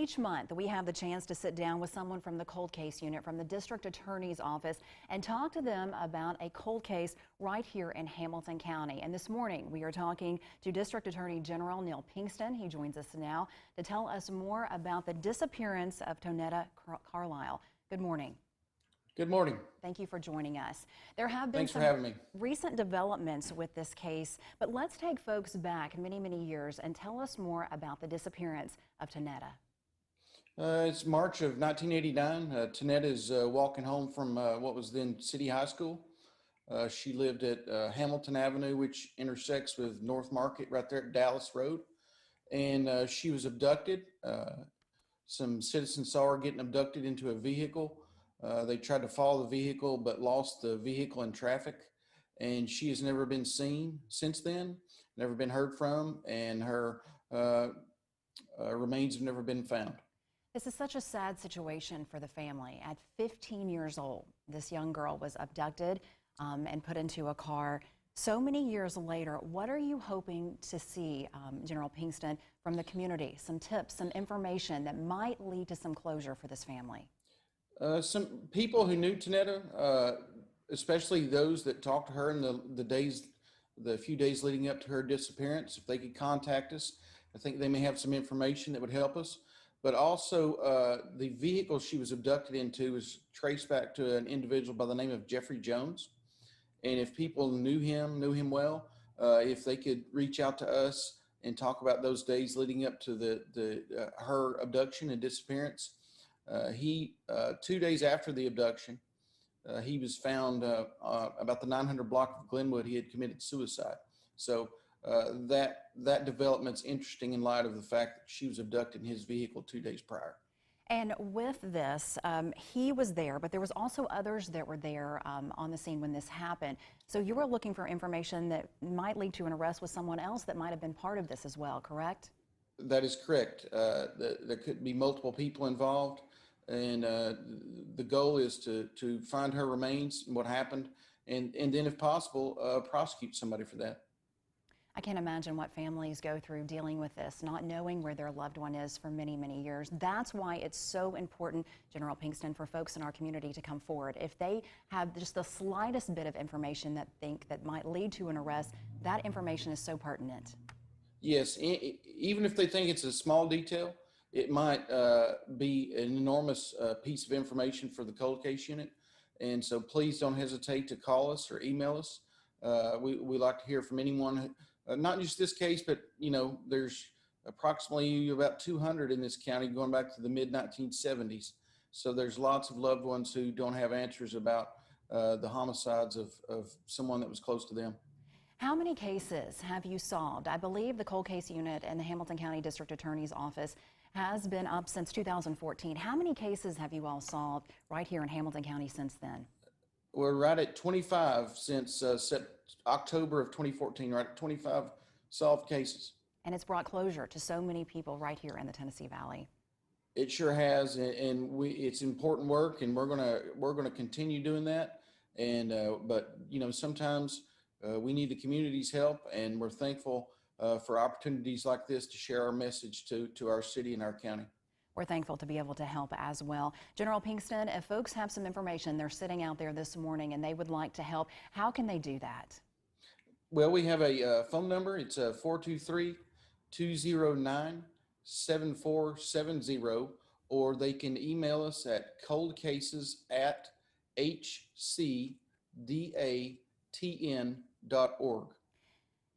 Each month, we have the chance to sit down with someone from the cold case unit from the district attorney's office and talk to them about a cold case right here in Hamilton County. And this morning, we are talking to District Attorney General Neil Pinkston. He joins us now to tell us more about the disappearance of Tonetta Carlisle. Good morning. Good morning. Thank you for joining us. There have been Thanks for having me. Recent developments with this case, but let's take folks back many years and tell us more about the disappearance of Tonetta. It's March of 1989. Tonetta is walking home from what was then City High School. She lived at Hamilton Avenue, which intersects with North Market right there at Dallas Road. And she was abducted. Some citizens saw her getting abducted into a vehicle. They tried to follow the vehicle, but lost the vehicle in traffic. And she has never been seen since then, never been heard from, and her remains have never been found. This is such a sad situation for the family. At 15 years old, this young girl was abducted and put into a car. So many years later, what are you hoping to see, General Pinkston, from the community? Some tips, some information that might lead to some closure for this family? Some people who knew Tonetta, especially those that talked to her in the few days leading up to her disappearance, if they could contact us, I think they may have some information that would help us. But also, the vehicle she was abducted into was traced back to an individual by the name of Jeffrey Jones. And if people knew him well, if they could reach out to us and talk about those days leading up to her abduction and disappearance. 2 days after the abduction, he was found about the 900 block of Glenwood. He had committed suicide. So that development's interesting in light of the fact that she was abducted in his vehicle 2 days prior. And with this, he was there, but there was also others that were there on the scene when this happened. So you were looking for information that might lead to an arrest with someone else that might have been part of this as well, correct? That is correct. There could be multiple people involved, and the goal is to find her remains and what happened, and then if possible, prosecute somebody for that. I can't imagine what families go through dealing with this, not knowing where their loved one is for many years. That's why it's so important, General Pinkston, for folks in our community to come forward. If they have just the slightest bit of information that might lead to an arrest, that information is so pertinent. Yes, even if they think it's a small detail, it might be an enormous piece of information for the cold case unit. And so please don't hesitate to call us or email us. We like to hear from anyone, not just this case, but there's approximately about 200 in this county going back to the mid-1970s. So there's lots of loved ones who don't have answers about the homicides of someone that was close to them. How many cases have you solved? I believe the cold case unit in the Hamilton County District Attorney's Office has been up since 2014. How many cases have you all solved right here in Hamilton County since then? We're right at 25 since October of 2014, right at 25 solved cases. And it's brought closure to so many people right here in the Tennessee Valley. It sure has, and it's important work, and we're gonna continue doing that. And but sometimes we need the community's help, and we're thankful for opportunities like this to share our message to our city and our county. We're thankful to be able to help as well. General Pinkston, if folks have some information, they're sitting out there this morning and they would like to help, how can they do that? Well, we have a phone number. It's 423-209-7470, or they can email us at coldcases@hcdatn.org.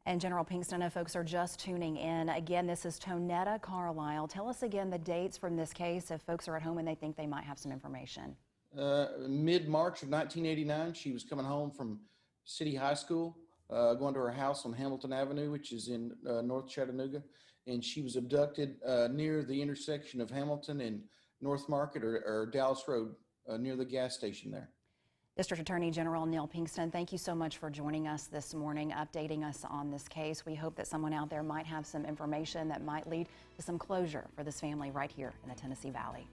And General Pinkston, if folks are just tuning in, again, this is Tonetta Carlisle. Tell us again the dates from this case if folks are at home and they think they might have some information. Mid-March of 1989, she was coming home from City High School, going to her house on Hamilton Avenue, which is in North Chattanooga, and she was abducted near the intersection of Hamilton and North Market or Dallas Road, near the gas station there. District Attorney General Neil Pinkston, thank you so much for joining us this morning, updating us on this case. We hope that someone out there might have some information that might lead to some closure for this family right here in the Tennessee Valley.